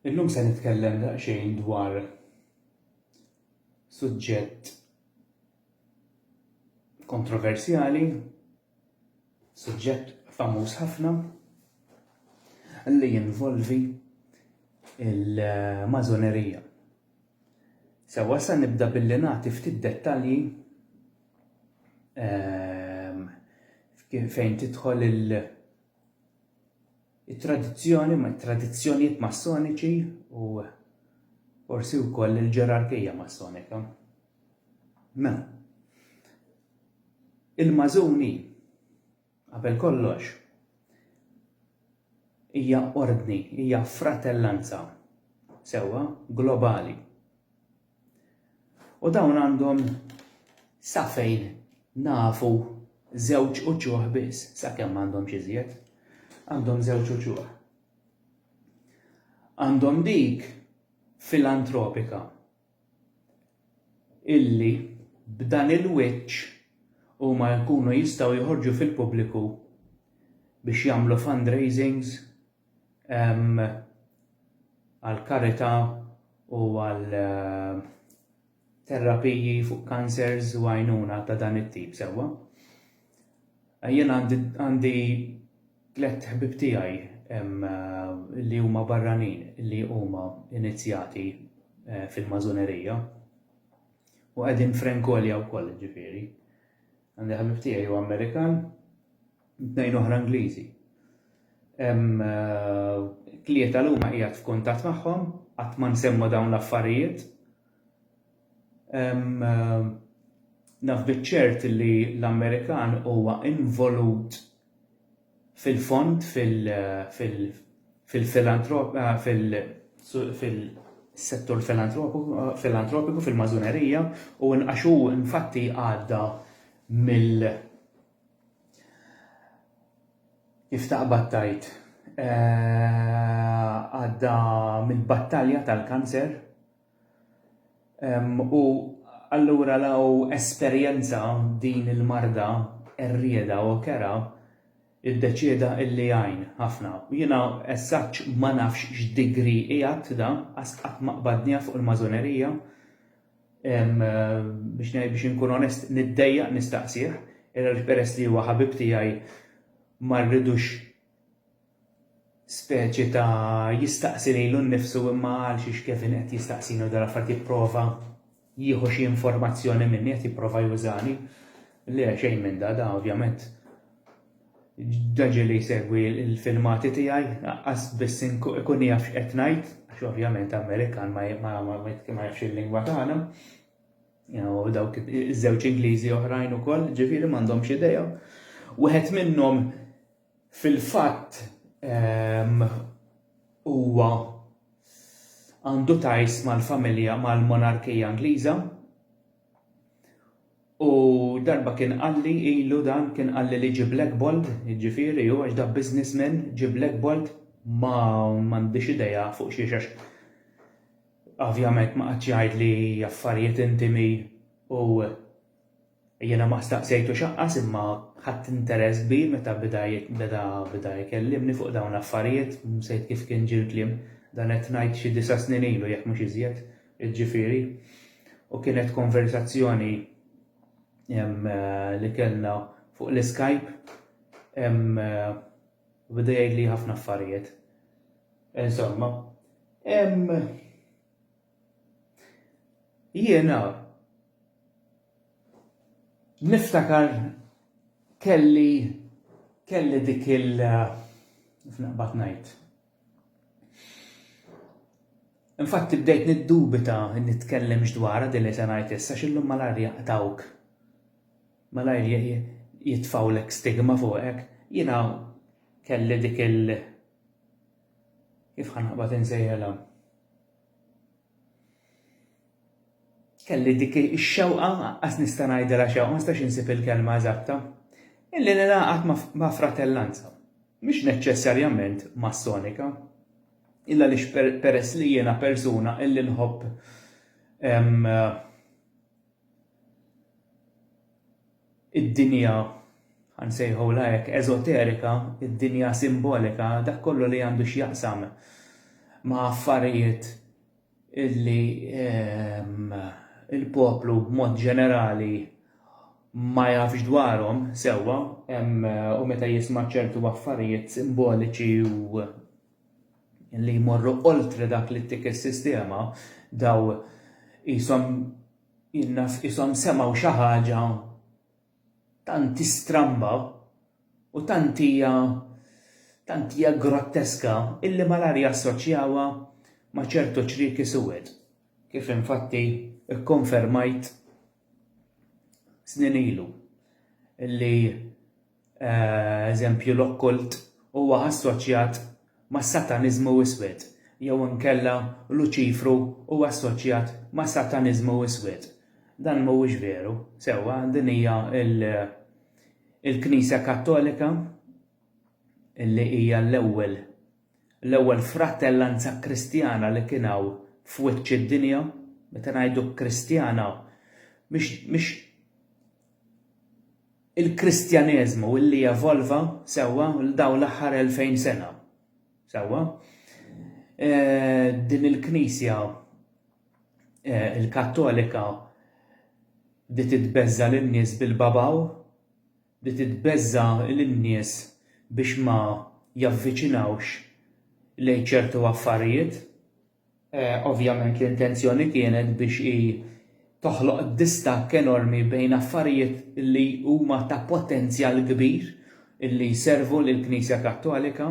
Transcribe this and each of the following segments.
Illum se nitkellem daqsxejn dwar suġġett kontroversjali, suġġett famuż ħafna li jinvolvi il-mażonerija. Sewwa sa nibda billi nagħti ftit dettalji fejn tidħol tradizzjonijiet massoniċi u forsi wkoll il-ġerarkija massonika. Mela, il-mażuni qabel kollox hija ordni, hija fratellanza sewwa globali. U dawn għandhom sa fejn nafu żewġ uċuħ biss, sakemm m'għandhomx iżjed, għandhom żewġ uċuħ. Għandhom dik filantropika illi b'dan il-wiċċ huma jkunu jistgħu joħorġu fil-pubbliku biex jagħmlu fundraisings għal karità u għal terapiji fuq cancers u għajnuna ta' dan it-tip sewwa. Jien għandi tliet ħbib tiegħi li huma barranin li huma inizjati fil-mażonerija u qegħdin f'Renkolja wkoll ġifieri. Għandi ħbib tiegħi huwa Amerikan, tnejn oħra Ingliżi. Tlieta huma qiegħed f'kuntatt magħhom qatt ma nsemmu dawn l-affarijiet. Naf biċ-ċert li l-Amerikan huwa involut fil-fond fil-settur filantropiku fil-mażonerija u għaxu infatti għadda kif taqbad tajt għadda mill-battalja tal-kanser u allura law esperjenza din il-marda rrieda u kera iddeċieda illi għajn ħafna. Jiena essaċ ma nafx x'digri qiegħed da qatt ma qbadniha fuq il-mażonerija biex inkun onest niddejjaq nistaqsih peress li huwa ħabib tiegħi ma rridux speċi ta' jistaqsi lilu nnifsu imma għal xiex kif qed jistaqsinu dal affarijiet jipprova jieħu xi informazzjoni minni qed jipprova jużani. Le xejn minn da ovvjament. Daġi li jsegwi l-filmati tiegħi qas biss ikun jaf x'qed ngħid, għax ovvjament Amerikan ma jafx il-lingwa tagħna. U dawk iż-żewġ Ingliżi oħrajn ukoll, ġifieri m'għandhomx idea. Wieħed minnhom fil-fatt huwa għandu tajs mal-familja mal-monarkija Ingliża u darba kien qalli ilu dan kien qalli li ġi blackballed, jiġifieri hu għax da businessman ġi blackballed ma m'għandix idea fuq xi għax ovvjament ma qadx jgħid li affarijiet intimi u jiena ma staqsejtu xaqqas imma ħadd interess kbir meta beda jkellimni fuq dawn l-affarijiet, msejt kif kien ġie l-kliem dan qed ngħid xi 9 snin ilu jekk mhux iżjed, jiġifieri. U kienet konversazzjoni li kellna fuq l-Skype beda jgħidli ħafna affarijiet. Insomma, jiena niftakar kelli dik naqbad ngħid. Infatti bdejt niddubita nitkellem dwarha din li se ngħid issa x'illum malajr jaqtawk. Malajr jitfawlek stigma fuqek. Jiena kelli dik kif ħanaqbad insejjelha. Kelli dik ix-xewqa qas nista' ngħidilha xewqa, ma nistax insib il-kelma eżatta. Illi nilaqgħat ma' fratellanza, mhix neċessarjament massonika, illa li peress li jiena persuna illi nħobb id-dinja ħansejħu lajk eżoterika, id-dinja simbolika, dak kollu li għandu x'jaqsam ma' affarijiet illi il-poplu b'mod ġenerali ma jafx dwarhom sewwa u meta jisma' ċertu affarijiet simboliċi u li jmorru oltre dak li tik is-sistema daw qishom semgħu xi ħaġa tant stramba u tant hija grotteska illi malari jassoċjawha ma' ċertu ċrieki suwed. Kif infatti ikkonfermajt snin ilu illi eżempju l-okkult huwa assoċjat mas sataniżmu iswed jew inkella Luċifru huwa assoċjat mas sataniżmu iswed. Dan mhuwiex veru, sewwa din hija il-Knisja Kattolika illi hija l-ewwel frattellanza Kristjana li kien hawn f'wiċċ id-dinja, meta ngħidu Kristjana mhix il-Kristjaneżmu illi evolva sewwa l dawn l-aħħar 2000 sena. Sewwa din il-Knisja il-Kattolika di titbeżza lin-nies bil-babaw, di titbeżza lin-nies biex ma javviċinawx lejn ċertu affarijiet. Ovvjament l-intenzjoni kienet biex toħloq distakk enormi bejn affarijiet li huma ta' potenzjal kbir illi jservu lill-Knisja Kattolika.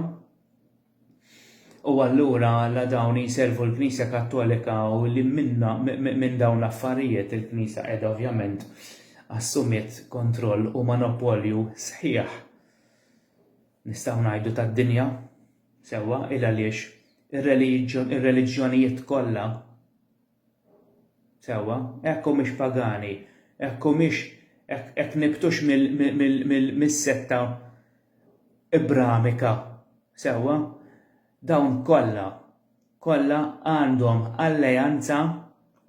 U allura la dawn jservu l-Knisja Kattolika u li minn dawn l-affarijiet il-Knisja qiegħda ovvjament assumiet kontroll u monopolju sħiħ. Nistgħu ngħidu tad-dinja sewwa il għaliex ir-reliġjonijiet kollha sewwa hekk mhix pagani, hekk nibtux mis-setta Ibramika sewwa dawn kollha għandhom alleanza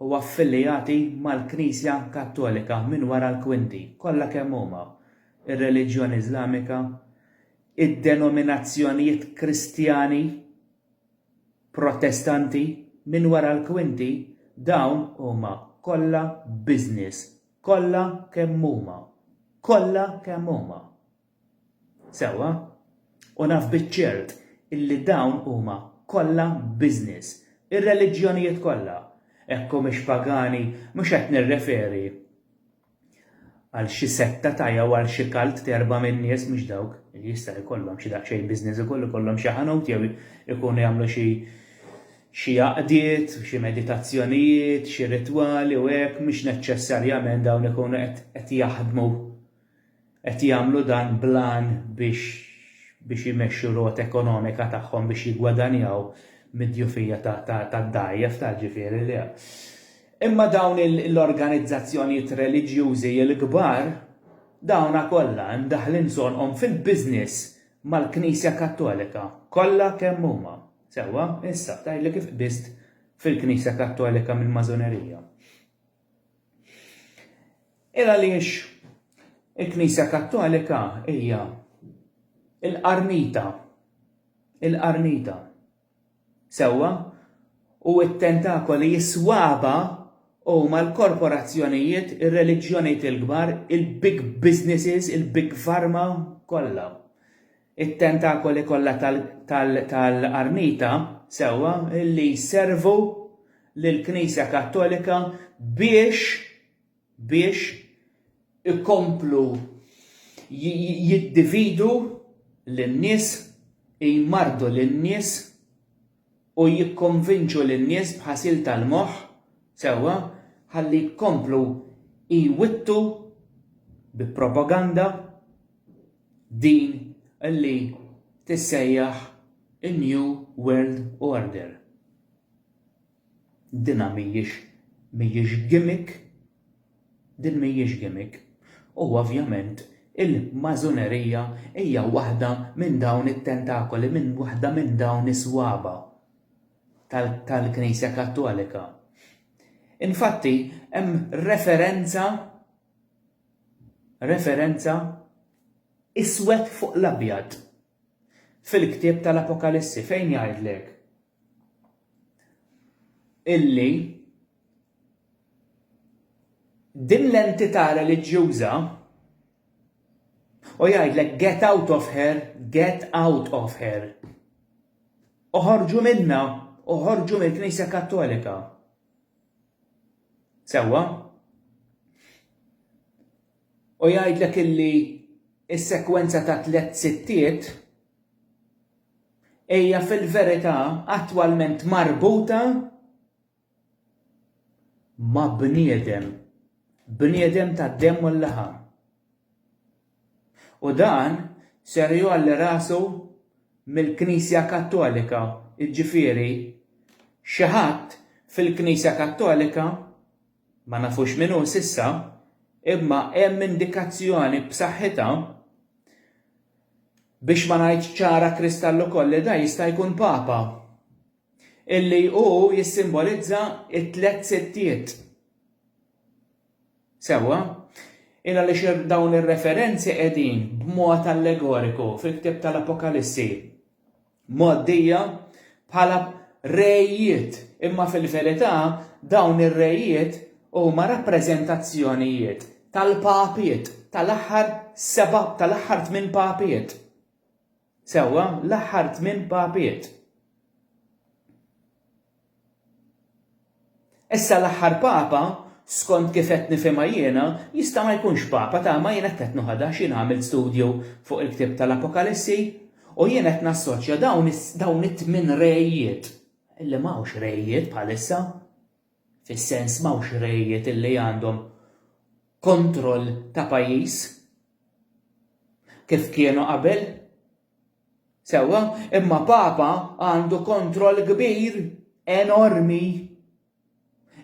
u affiljati mal-Knisja Kattolika minn wara l-kwinti, kollha kemm huma ir-reliġjoni Iżlamika, id-denominazzjonijiet Kristjani, Protestanti minn wara l-kwinti dawn huma kollha business, kollha kemm huma, Sewwa u naf biċ-ċert illi dawn huma kollha business, ir-reliġjonijiet kollha. Hekk mhux pagani mhux qed nirreferi għal xi setta tajja u għal xi kalt terba' minn nies mhux dawk li jista' jkollhom xi daqsxejn business ikollhom xi ħanut jew ikunu jagħmlu xi għaqdiet, xi meditazzjonijiet, xi ritwali u hekk mhux neċessarjament dawn ikunu qed jaħdmu qed jagħmlu dan blan biex jmexxu rot ekonomika tagħhom biex jiggwadanjaw mid-djufija tad-dajjef tal-ġifieri li. Imma dawn l-organizzazzjonijiet reliġjużi l-kbar dawna kollha imdaħħlin sonqhom fil-business mal-Knisja Kattolika kollha kemm huma. Sewwa, issa tgħidli kif qbist fil-Knisja Kattolika mill-Mażonerija. Il għaliex il-Knisja Kattolika hija il-qarnita sewwa u t-tentakoli jiswaba huma l-korporazzjonijiet, ir-reliġjonijiet il-kbar, il-big businesses, il-big pharma kollha. It-tentakoli kollha tal-qarnita sewwa li jservu lill-Knisja Kattolika biex ikomplu jiddividu lin-nies, jmardu lin-nies u jikkonvinċu lin-nies b'ħasil tal-moħħ sewwa ħalli jkomplu jwittu bi propaganda din li tissejjaħ in-New World Order. Dinha mhijiex gimmick, din mhijiex gimmick. U ovvjament il-Mażonerija hija waħda minn dawn it-tentakoli, waħda minn dawn is-swaba tal-Knisja Kattolika. Infatti hemm referenza iswed fuq l-abjad fil-ktieb tal-Apokalissi fejn jgħidlek illi din l-entità reliġjuża u jgħidlek get out of her. Uħorġu minna, uħorġu mill-Knisja Kattolika. Sewwa? U jgħidlek illi is-sekwenza ta' 3 sittiet hija fil-verità attwalment marbuta ma' bniedem tad-demm u l-laħam. U dan ser jolli rasu mill-Knisja Kattolika, jiġifieri xi ħadd fil-Knisja Kattolika ma nafux min hu s'issa, imma hemm indikazzjoni b'saħħitha biex ma ngħidx ċara kristallu kolli da jista' jkun Papa illi hu jissimbolizza t-3 sittiet. Sewwa? Illa li dawn ir-referenzi qegħdin b'mod allegoriku fil-ktieb tal-Apokalissi moddija bħala rejiet, imma fil-verità dawn ir-rejiet huma rappreżentazzjonijiet tal-papijiet tal-aħħar 8 papijiet. Sewwa, l-aħħar 8 papijiet. Issa l-aħħar papa, skont kif qed nifhimha jiena, jista' ma jkunx papa ta' ma jiena qed nuħadha xi nagħmel studju fuq il-ktieb tal-Apokalissi u jiena qed nassoċja dawn it-8 rejiet illi m'hawnx rejiet bħalissa, fis-sens m'hawnx rejiet illi għandhom kontroll ta' pajjiż kif kienu qabel. Sewwa, imma papa għandu kontroll kbir, enormi.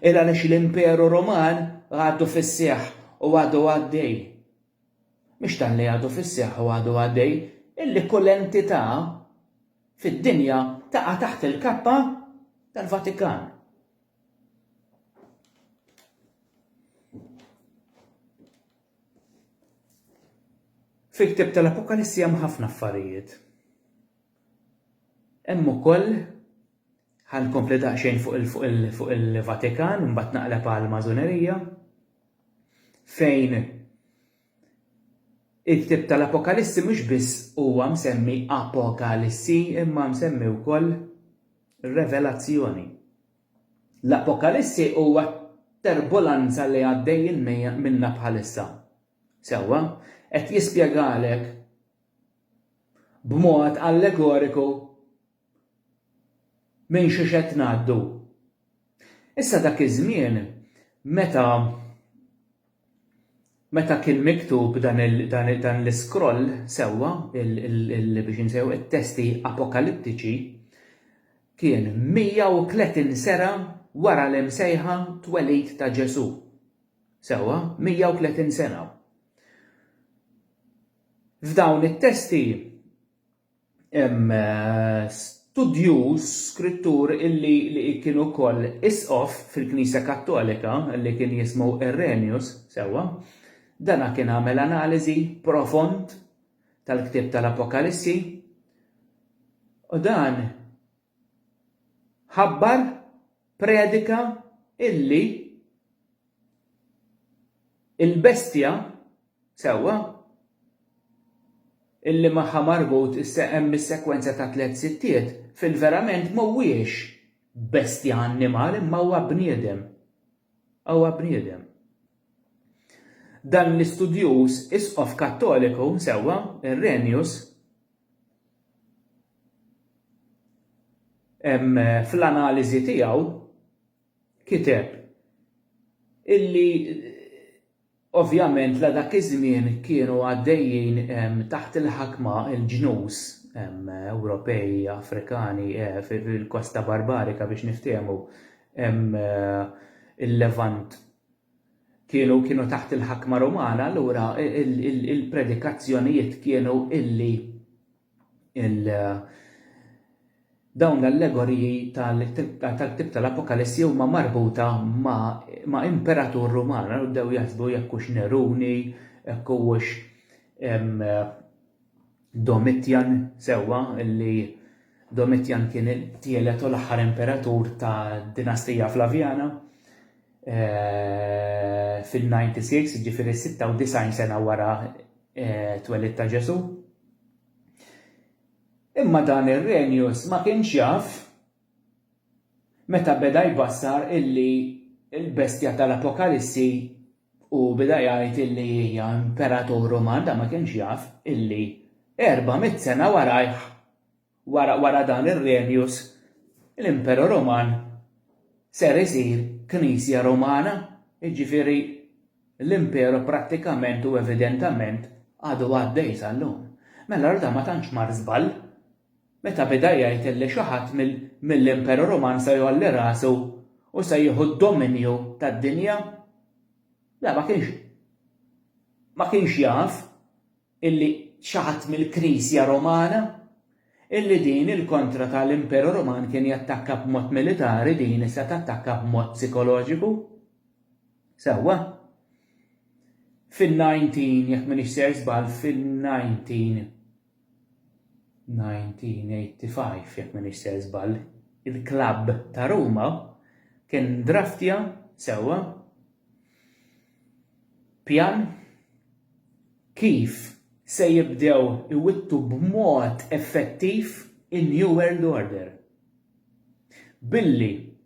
Illa għaliex l-Imperu Roman għadu fis-seħħ u għadu għaddej. Mhix dan li għadu fis-seħħ u għadu għaddej, illi kull entità fid-dinja taqa' taħt il-kappa tal-Vatikan. Fil-ktieb tal-Apokalissi hemm ħafna affarijiet. Hemm ukoll ħankompli daqsxejn fuq il-Vatikan, mbagħad naqleb għall-Mażonerija, fejn il-ktieb tal-Apokalissi mhux biss huwa msemmi Apokalissi, imma msemmi wkoll Revelazzjoni. L-Apokalissi huwa terbolanza li għaddejjin minnha bħalissa. Sewwa, qed jispjegalek b'mod allegoriku minn xi qed ngħaddu. Issa dak iż-żmien meta kien miktub dan l-iskroll sewwa biex insew it-testi apokaliptiċi kien 130 sena wara l-imsejħa twelid ta' Ġesu. Sewwa 130 sena. F'dawn it-testi hemm studjus, skrittur illi kienu wkoll isqof fil-Knisja Kattolika li kien jismu Irenaeus, sewwa, dana kien għamel analiżi profond tal-ktieb tal-Apokalissi u dan ħabbar predika illi il-bestja sewwa illi magħha marbut hemm is-sekwenza ta' 3 sittiet fil-verament mhuwiex bestja annimali imma huwa bniedem. Huwa bniedem. Dan l-istudjuż isqof Kattoliku sewwa Irenaeus fl-analiżi tiegħu kiteb illi ovvjament la dak iż-żmien kienu għaddejjin taħt il-ħakma il-ġnus Ewropej, Afrikani fil-Kosta Barbarika biex niftehmu il-Levant kienu taħt il-ħakma Rumana, allura il-predikazzjonijiet kienu illi dawn l-allegoriji tal-ktieb tal-Apokalissi huma marbuta ma' Imperatur Ruman, nibdew jaħsbu jekk hux Neruni, jekk huwiex Domitian sewwa illi Domitian kien il-tielet u l-aħħar imperatur ta' dinastija Flavjana fil-96, ġifieri 96 sena wara twelid ta' Ġesu. Imma dan ir-Renjus ma kienx jaf meta beda jbassar illi il-bestja tal-Apokalissi u beda jgħid illi hija imperatur Roman, da ma kienx jaf illi 400 sena wara dan ir-Renjus l-Imperu Roman ser isir Knisja Romana, jiġifieri l-imperu prattikament u evidentament għadu għaddej sal-lum. Mela rda ma tantx mar żball. Meta beda jgħid li xi ħadd mill-Imperu Roman se jolli rasu u se jieħu d-dominju tad-dinja. La ma kienx jaf illi xi ħadd mill-Knisja Romana illi din il-kontra tal-Imperu Roman kien jattakka b'mod militari, din issa tattakka b'mod psikoloġiku. Sewwa. Fil-19 jekk m'iniex ser żball fil-1985 jekk m'iniex ser żball, il-klabb ta' Ruma kien draftja sewwa pjan kif se jibdew iwittu b'mod effettiv in-New World Order. Billi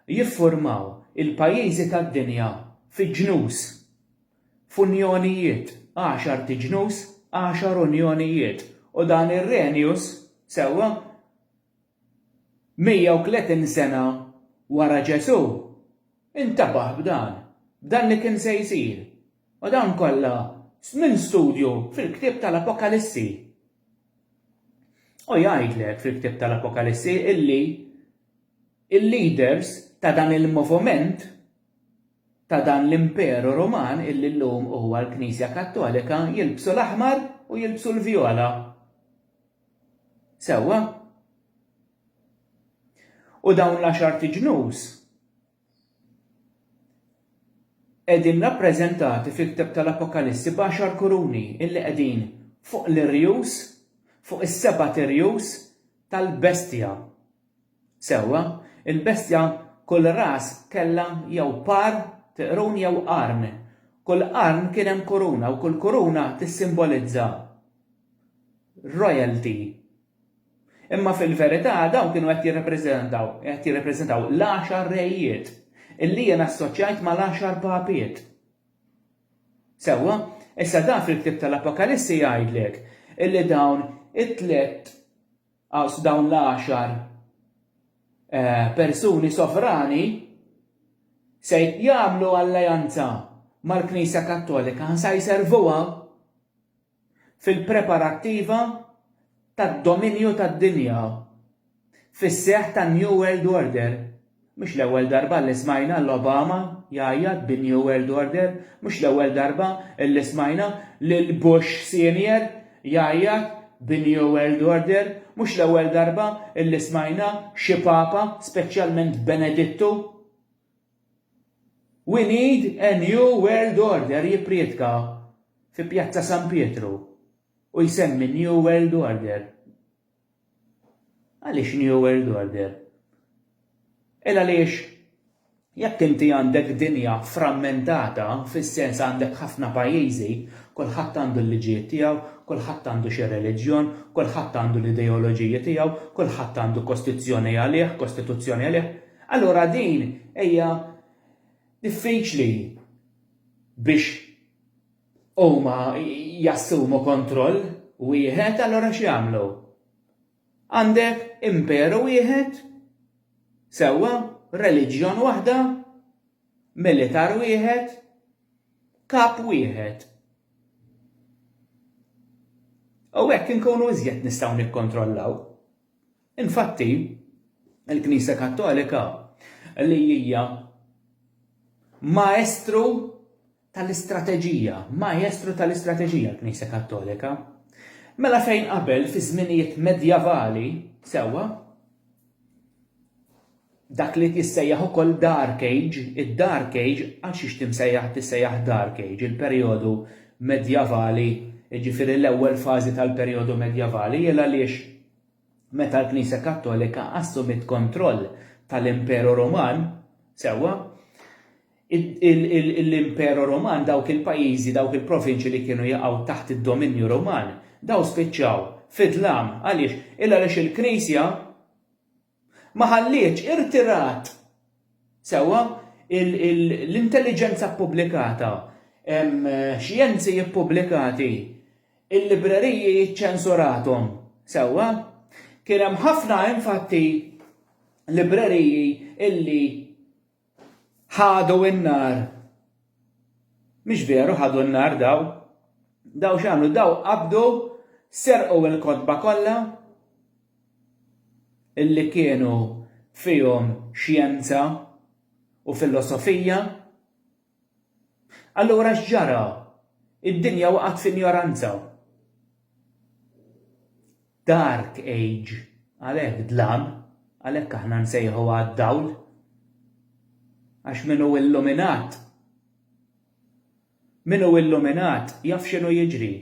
jiffurmaw il-pajjiżi tad-dinja fi ġnus, f'unjonijiet, 10 ġnus, 10 unjonijiet, u dan ir-Renjus sewwa 130 sena wara Ġesu intabaħ b'dan li kien se jsir. U dan kollha minn studju fil-ktieb tal-Apokalissi. U jgħidlek fil-ktieb tal-Apokalissi illi il-leaders ta' dan il-moviment ta' dan l-Imperu Roman illi llum huwa l-Knisja Kattolika jilbsu l-aħmar u jilbsu l-vjola. Sewwa. U dawn l-10 ġnus qegħdin rappreżentati fil-ktieb tal-Apokalissi b'10 kuruni illi qegħdin fuq l-irjus, fuq is-7 irjus tal-bestja. Sewwa, il-bestja kull ras kellha jew par, tiqrun jew qarn. Kull qarn kien hemm kuruna u kull kuruna tissimbolizza royalty. Imma fil-verità dawn kienu qed jirrappreżentaw l-10 rejiet illi jien assoċjajt mal-10 papiet. Sewwa, issa dan fil-ktieb tal-Apokalissi jgħidlek illi dawn dawn l-10 persuni sovrani se jagħmlu alleanza mal-Knisja Kattolika se jservuha fil-preparattiva tad-dominju tad-dinja fis-seħħ tan-New World Order. Mhux l-ewwel darba li smajna l-Obama jgħajjad bin-New World Order, mhux l-ewwel darba li smajna lil Bush Senior jgħajjad bin-New World Order, mhux l-ewwel darba li smajna xi papa, speċjalment Benedittu. We need a New World Order jippriedka fi Pjazza San Pietru u jsemmi New World Order. Għaliex New World Order? Illa għaliex jekk inti għandek dinja frammentata, fis-sens għandek ħafna pajjiżi, kulħadd għandu l-liġijiet tiegħu, kulħadd għandu xi reliġjon, kulħadd għandu l-ideoloġija tiegħu, kulħadd għandu kostituzzjoni għalih, allura din hija diffiċli biex huma jassumu kontroll wieħed, allura x'jagħmlu? Għandek imperu wieħed? Sewwa, reliġjon waħda, militar wieħed, kap wieħed. U hekk inkunu iżjed nistgħu nikkontrollaw. Infatti, il-Knisja Kattolika li hija maestru tal-istrateġija l-Knisja Kattolika. Mela fejn qabel fi żminijiet medjavali, sewwa, dak li tissejjaħ ukoll Dark Age, id-Dark Age, għal xiex tissejjaħ Dark Age, il-perjodu medjavali, ġifieri l-ewwel fażi tal-perjodu medjavali, jela għaliex meta l-Knisja Kattolika assumit kontroll tal-Imperu Roman, sewwa, l-Imperu Roman dawk il-pajjiżi, dawk il-provinċi li kienu jaqgħu taħt id-dominju Roman, daw spiċċaw fid-dlam għaliex il-Knisja ma ħallitx irtirat sewwa l-intelligenza ppubblikata, xjenzi ppubblikati, il-libreriji ċensurathom sewwa, kien hemm ħafna infatti libreriji illi ħadu n-nar. Mhix veru ħadu n-nar daw x'għamlu daw qabdu serqu l-kotba kollha illi kienu fihom xjenza u filosofija. Allura x'ġara? Id-dinja waqgħet f'injoranza. Dark age, għalhekk dlam, għalhekk aħna nsejħu għad-dawl. Għax min hu illuminat. Min hu illuminat jaf x'inhu jiġri.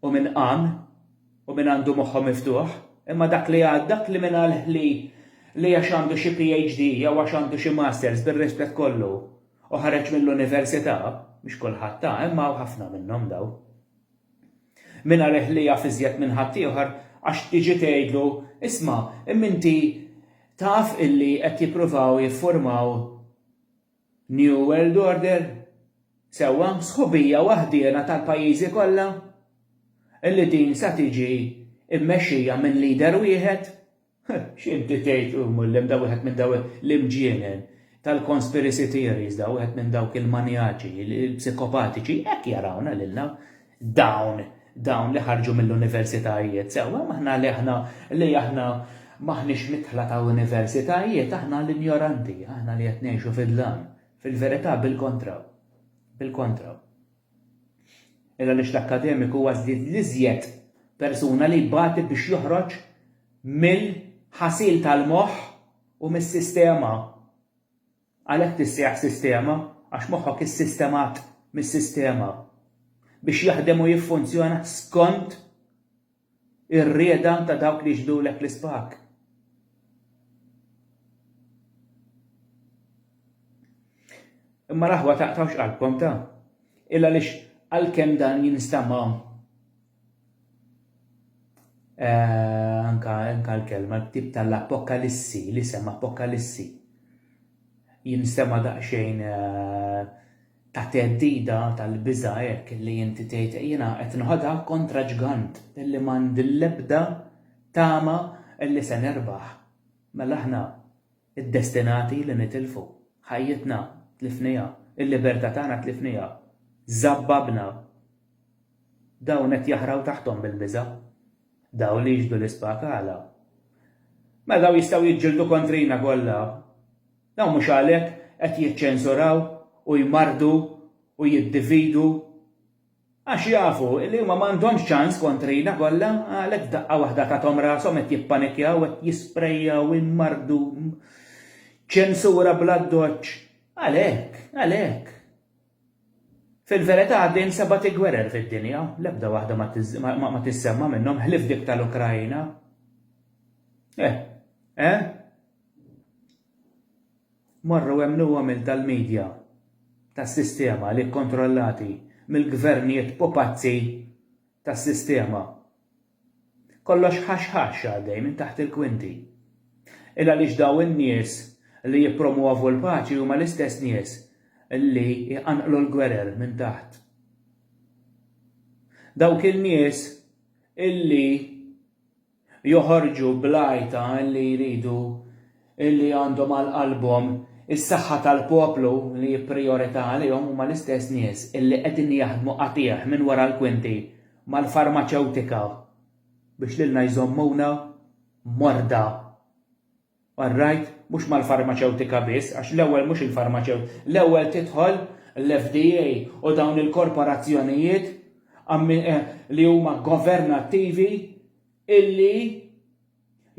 U min qam, u min għandu moħħu miftuħ, imma dak li dak li min għalh li għax għandu xi PhD jew għax għandu xi masters bir-rispett kollu u ħareġ mill-università, mhux kulħadd imma ħafna minnhom daw. Min għalih li jaf iżjed minn ħadd ieħor għax tiġi tgħidlu, isma' inti taf illi qed jippruvaw jiffurmaw New World Order sewwa sħubija waħdiena tal-pajjiżi kollha illi din sa tiġi immexxija minn lider wieħed. X'inti tgħid mullem daw wieħed minn daw l-imġienen tal-conspiracy theories daw wieħed minn dawk il-manjaċi, il-psikopatiċi, hekk jarawna lilna dawn li ħarġu mill-universitajiet sewwa maħna li aħna maħniex mitħla ta' universitajiet, aħna l-ignoranti, aħna li qed ngħixu fid-dlam. Fil-verità bil-kontra. Illa lix l-akademiku huwa l-iżjed persuna li jbati biex joħroġ mill-ħasil tal-moħħ u mis-sistema. Għalhekk tissejjaħ sistema għax moħħok is-sistemat mis-sistema biex jaħdem u jiffunzjona skont ir-rieda ta' dawk li jġdulek l-ispak. Imma raħwa taqtawx qalbkom illa lix għalkemm dan jinstama' anka l-kelma tip tal-apokalissi li sema apokalissi jinstema' daqsxejn ta' teddida tal-biża' hekk li inti tgħid jiena qed nħodha kontra ġgant illi m'għandi l-ebda tama illi se nerbaħ. Mela aħna id-destinati li nitilfu ħajjitna tlifnija, il-libertà tagħna tlifnija, żabbabna. Dawn qed jaħraw taħthom bil-biża'. Dawn li jiġdu l-ispak għala. Ma daw jistgħu jiġġieldu kontrina kollha. Dawn mhux għalhekk qed jiċċensuraw u jmardu u jiddividu. Għax jafu li huma m'għandhomx ċans kontrina kollha, għalhekk daqqa waħda tagħhom rashom qed jippanikjaw qed jisprejjaw u jmardu ċensura bla doċċ. Għalhekk. Fil-verità għaddejn seba' gwerer fid-dinja, l-ebda waħda ma tissemma minnhom ħlif dik tal-Ukrajna. Marru hemm nuwa tal-medja tas-sistema li kkontrollati mill-gvernijiet pupazzi tas-sistema. Kollox ħax għaddej minn taħt il-kwinti. Illa għaliex daw in-nies li jippromuovu l-paċi huma l-istess nies li jqanqlu l-gwerer minn taħt. Dawk il-nies illi joħorġu blajta illi jridu illi għandhom għal-qalbhom is-saħħa tal-poplu li jippriorità għalihom huma l-istess nies illi qegħdin jaħdmu qatih minn wara l-kwinti mal-farmaceutika biex lilna jżommuna morda. Alright, mhux mal-farmaceutika biss, għax l-ewwel mhux il-farmaceutika, l-ewwel tidħol l-FDA u dawn il-korporazzjonijiet li huma governattivi illi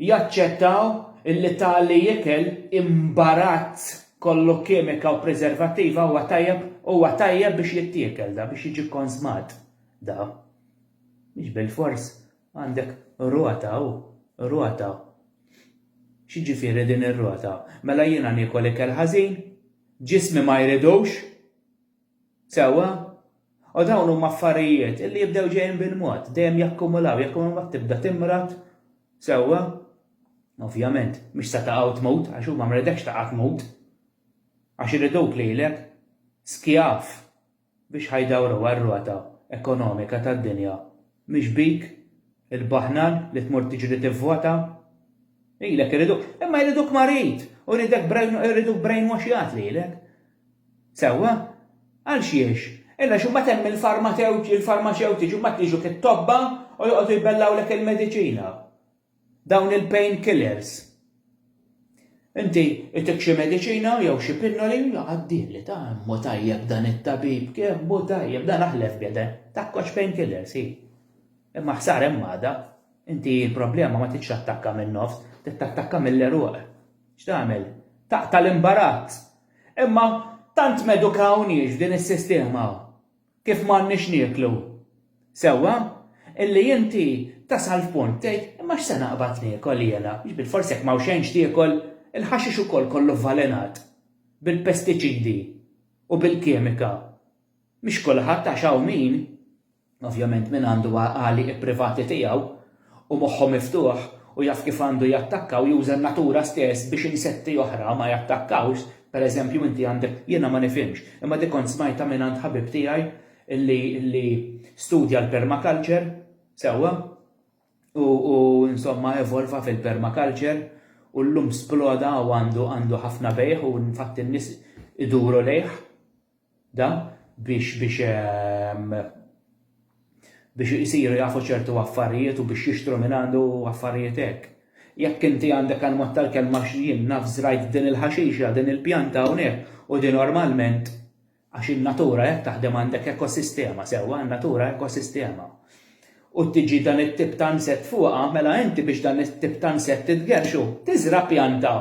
jaċċettaw illi tali jikel imbarazz kollu kimika u preservattiva huwa tajjeb biex jittiekel biex jiġi konsmat. Mhix bil-fors għandek Rota. X'jifieri din ir-rota? Mela jiena niekol ikel ħażin, ġismi ma jridux, sewwa, u dawn huma affarijiet illi jibdew ġejjin bil-mod, dejjem jakkumulaw tibda timrat, sewwa. Ovvjament, mhix se taqgħu tmut għax huma m'ridekx taqa' tmut. Għax iriduk lilek skjaf biex ħajdawru għar-rota ekonomika tad-dinja. Mhix bik il-baħnan li tmur tiġri tivvota. Ilek iriduk, imma jriduk marit u iriduk brainwashjat lilek. Sewwa, għal xiex? Illa xu ma temm il-farmaceutiċi ma tiġu tittobba u joqgħdu jbellawlek il-mediċina. Dawn il-pain killers. Inti ittik xi mediċina jew xi pinnoli għaddili ta' imma tajjeb dan it-tabib, kif mu tajjeb dan aħlef bjeda. Takkox pain killers, hi. Imma ħsar hemm għada. Inti l-problema ma titx attakka min-nofs, tittakka mill-eruq. X'tagħmel? Taqta l-imbarazz. Imma tant medukawniex f'din is-sistema. Kif m'għandniex nieklu. Sewwa, illi inti tasal f'punt tgħid imma x'se naqbad niekol jiena, biex bil-forsi jekk m'hawn xejn tiekol il-ħaxix ukoll kollu vvalenat bil-pestiċidi u bil-kimika. Mhix kulħadd għax hawn min, ovvjament min għandu għali privati tiegħu u moħħu miftuħ u jaf kif għandu jattakka u juża n-natura stess biex insetti oħra ma jattakkawx. Pereżempju inti għandek jiena ma nifhimx, imma dik kont smajta minn għand ħabib tiegħi illi studja l-permaculture sewwa u insomma evolva fil-permaculture u llum sploda u għandu ħafna bejħ u infatti n-nies iduru lejh da biex jisiru jafu ċertu affarijiet u biex jixtru minn għandu affarijiet hekk. Jekk inti għandek għal-mod tal-kelma x'jien naf żrajt din il-ħaxixa, din il-pjanta hawnhekk u din normalment għax in-natura jekk taħdem għandek ekosistema sewwa, n-natura ekosistema. U tiġi dan it-tip ta' nsett fuqha, mela inti biex dan it-tip ta' nsett titgerxu, tiżra pjanta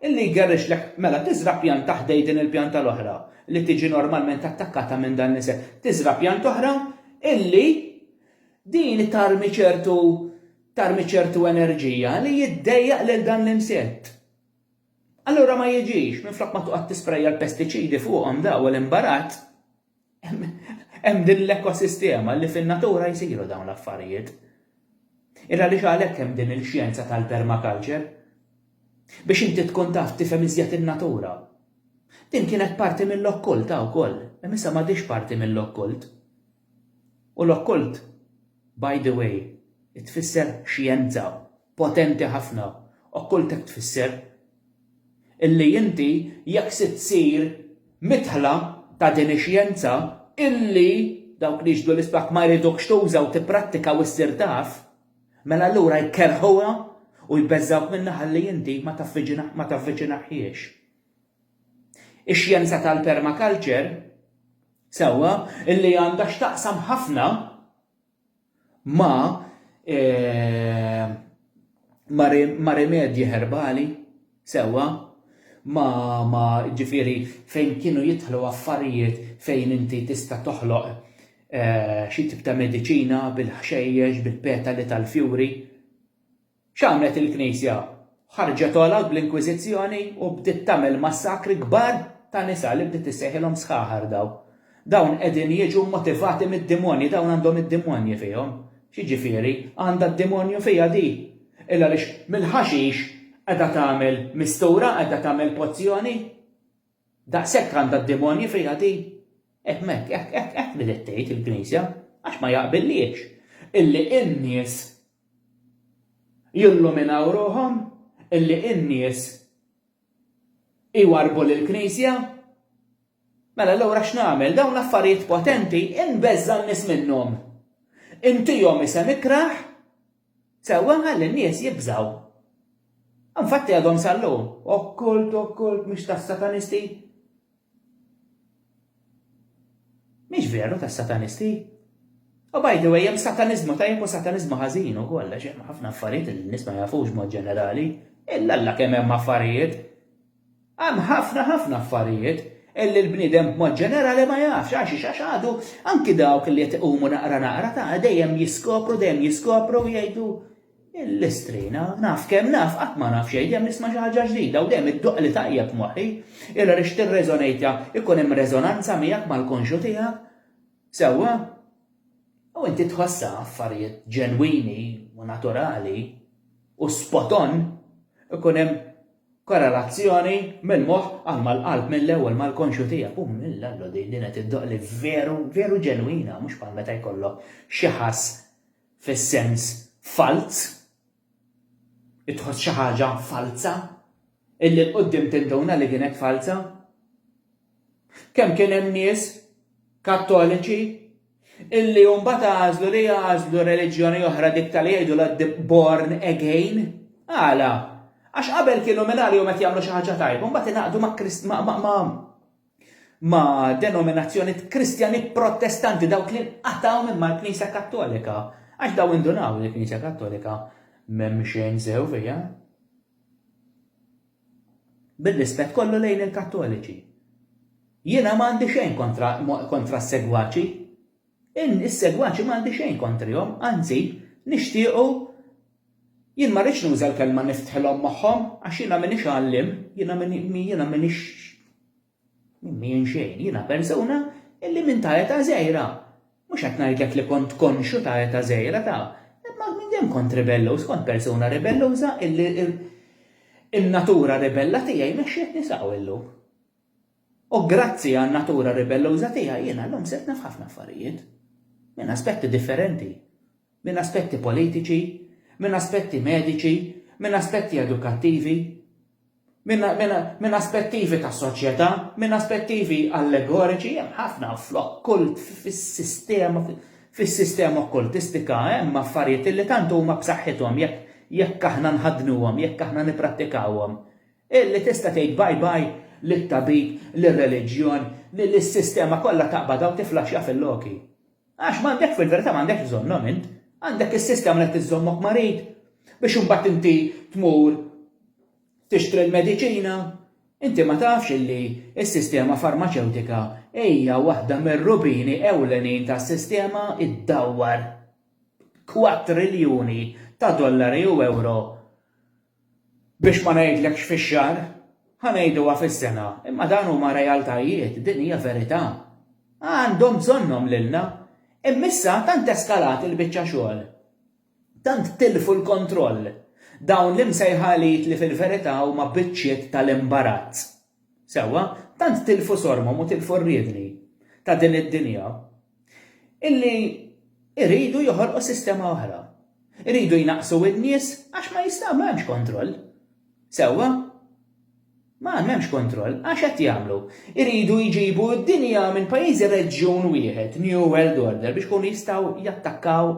illi jgerrixlek mela tiżra pjanta ħdej din il-pjanta l-oħra li tiġi normalment attakkata minn dan l-insett. Tiżra pjanta oħra illi din tarmi ċertu enerġija li jiddejjaq lil dan l-insett. Allura ma jiġix, minflok ma tuqgħod tisprejja l-pestiċidi fuqhom daw l-imbarat, hemm din l-ekosistema li fin-natura jsiru dawn l-affarijiet. Ira li għalhekk hemm din il-xjenza tal-permaculture biex inti tkun taf tifhem iżjed in-natura. Din kienet parti mill-okkult wkoll, hemm issa m'għadix parti mill-okkult. U l-okkult, by the way, tfisser xjenza potenti ħafna. Okkult hekk tfisser illi inti jekk se tsir mitħla ta' din ix-xjenza illi dawk li jġdu l-isbaq ma jridux tuża u tipprattika u ssir taf, mela allura jkerħuha u jbeżżawk minna ħalli inti ma taffiċinaħiex. Ix-xjenza tal-permaculture sewwa illi għandha x'taqsam ħafna ma' rimedji herbali sewwa ma ġifieri fejn kienu jidħlu affarijiet fejn inti tista' toħloq xi tip ta' mediċina bil-ħxejjex, bil-petali tal-fjuri. X'għamlet il-Knisja? Ħarġet għalha bl-Inkwiżizzjoni u bdiet tagħmel massakri kbar ta' nisa li bdiet issejħilhom sħaħar daw. Dawn qegħdin jiġu motivati mid-demonji, dawn għandhom id-demonji fihom. X'jiġifieri għandha d-demonju fiha di. Illa għaliex mill-ħaxix qiegħda tagħmel mistura, qiegħda tagħmel pozzjoni. Daqshekk għandha d-demonji fiha di. Hekk li tgħid il-Knisja għax ma jaqbilliex illi n-nies jilluminaw ruħhom, illi n-nies iwarbu lill-Knisja. Mela allura x'nagħmel dawn l-affarijiet potenti inbeżza n-nies minnhom. Intihom isem ikraħ sewwa ħalli n-nies jibżgħu. Infatti għadhom sallu, okkult mhix tas-satanisti. Mhix veru tas-satanisti. U by the way, hemm sataniżmu tajjeb u sataniżmu ħażin ukoll għax hemm ħafna affarijiet li n-nies ma jafux mod ġenerali. Illa alla kemm hemm affarijiet. Hemm ħafna affarijiet illi l-bniedem b'mod ġenerali ma jafx għax għadu anki dawk li qed iqumu naqra ta' dejjem jiskopru u jgħidu l-istrina, naf kemm naf, qatt ma naf xejn, dejjem nisma' xi ħaġa ġdida u dejjem iddoq li tajjeb moħħi, illa rix tirreżonejtja ikun hemm reżonanza miegħek mal-konxu tiegħek. Sewwa, u inti tħossha affarijiet ġenwini u naturali u spot on ikun hemm korrelazzjoni mill-moħħ għal mal-qalb mill-ewwel mal-konxu tiegħek. U mill-allu din qed iddoq li veru ġenwina, mhux bħal meta jkollok xi ħass fis-sens falz. Itħoss xi ħaġa falsa illi l-qudiem tinduna li kienet falsa. Kemm kien hemm nies kattoliċi illi mbagħad għażlu reliġjoni oħra dik tal jgħidu l born again. Għala, għax qabel kienu minari qed jagħmlu xi ħaġa tajba, mbagħad ingħaqdu ma' denominazzjoni kristjani protestanti dawk li nqataw minn mal-Knisja Kattolika. Għax daw indunaw li l-Knisja Kattolika m'hemm xejn sew fija. Bil-rispett kollu lejn il-Kattoliċi. Jiena m'għandi xejn kontra s-segwaċi. Is-segwaċi m'għandi xejn kontrihom, anzi nixtiequ jien ma rridx nuża l-kelma niftħilhom magħhom għax jiena m'iniex għallim, jiena m'iniex mien xejn, jiena persuna illi minn ta' età żgħira. Mhux qed ngħidlek li kont konxu ta' età żgħira ta' imma minn dejjem kont rebelluż, kont persuna rebelluża illi in-natura rebella tiegħi mexxietni saqwillu. U grazzi għan-natura rebelluża tiegħi jiena llum sirt naf ħafna affarijiet. Minn aspetti differenti, minn aspetti politiċi, minn aspetti mediċi, minn aspetti edukattivi, minn aspettivi ta' soċjetà, minn aspettivi allegoriċi, hemm ħafna fl-okkult fis-sistema okkultistika hemm affarijiet li tant huma b'saħħithom jekk aħna nħadnuhom, jekk aħna nipprattikawhom. Illi tista' tgħid bye lit-tabib, lir-reliġjon, lis-sistema kollha taqbad u tiflaxxa fil-loki. Għax m'għandek fil-verità m'għandekx bżonnhom int, għandek is-sistema li tiżommok marid biex imbagħad inti tmur tixtri l-mediċina, inti ma tafx illi s-sistema farmaceutika hija waħda mir-rubini ewlenin tas-sistema iddawwar $4 triljuni u euro. Biex ma ngħidlekx fix-xahar, ħanejduha fis-sena, imma dan huma realtajiet, din hija verità. Għandhom bżonnhom lilna, immissa tant eskalat il-biċċa xogħol. Tant tilfu l-kontroll. Dawn l-imsejħalit li fil-verità huma biċċiet tal-imbarazz. Sewwa, tant tilfu sormhom u tilfu rriedni ta' din id-dinja illi iridu joħolqu sistema oħra. Iridu jnaqsu id-nies għax ma jistgħu m'hemmx kontroll. Sewwa, ma m'hemmx kontroll għax qed jagħmlu. Iridu jġibu d-dinja minn pajjiżi reġjun wieħed, New World Order, biex kun jistgħu jattakkaw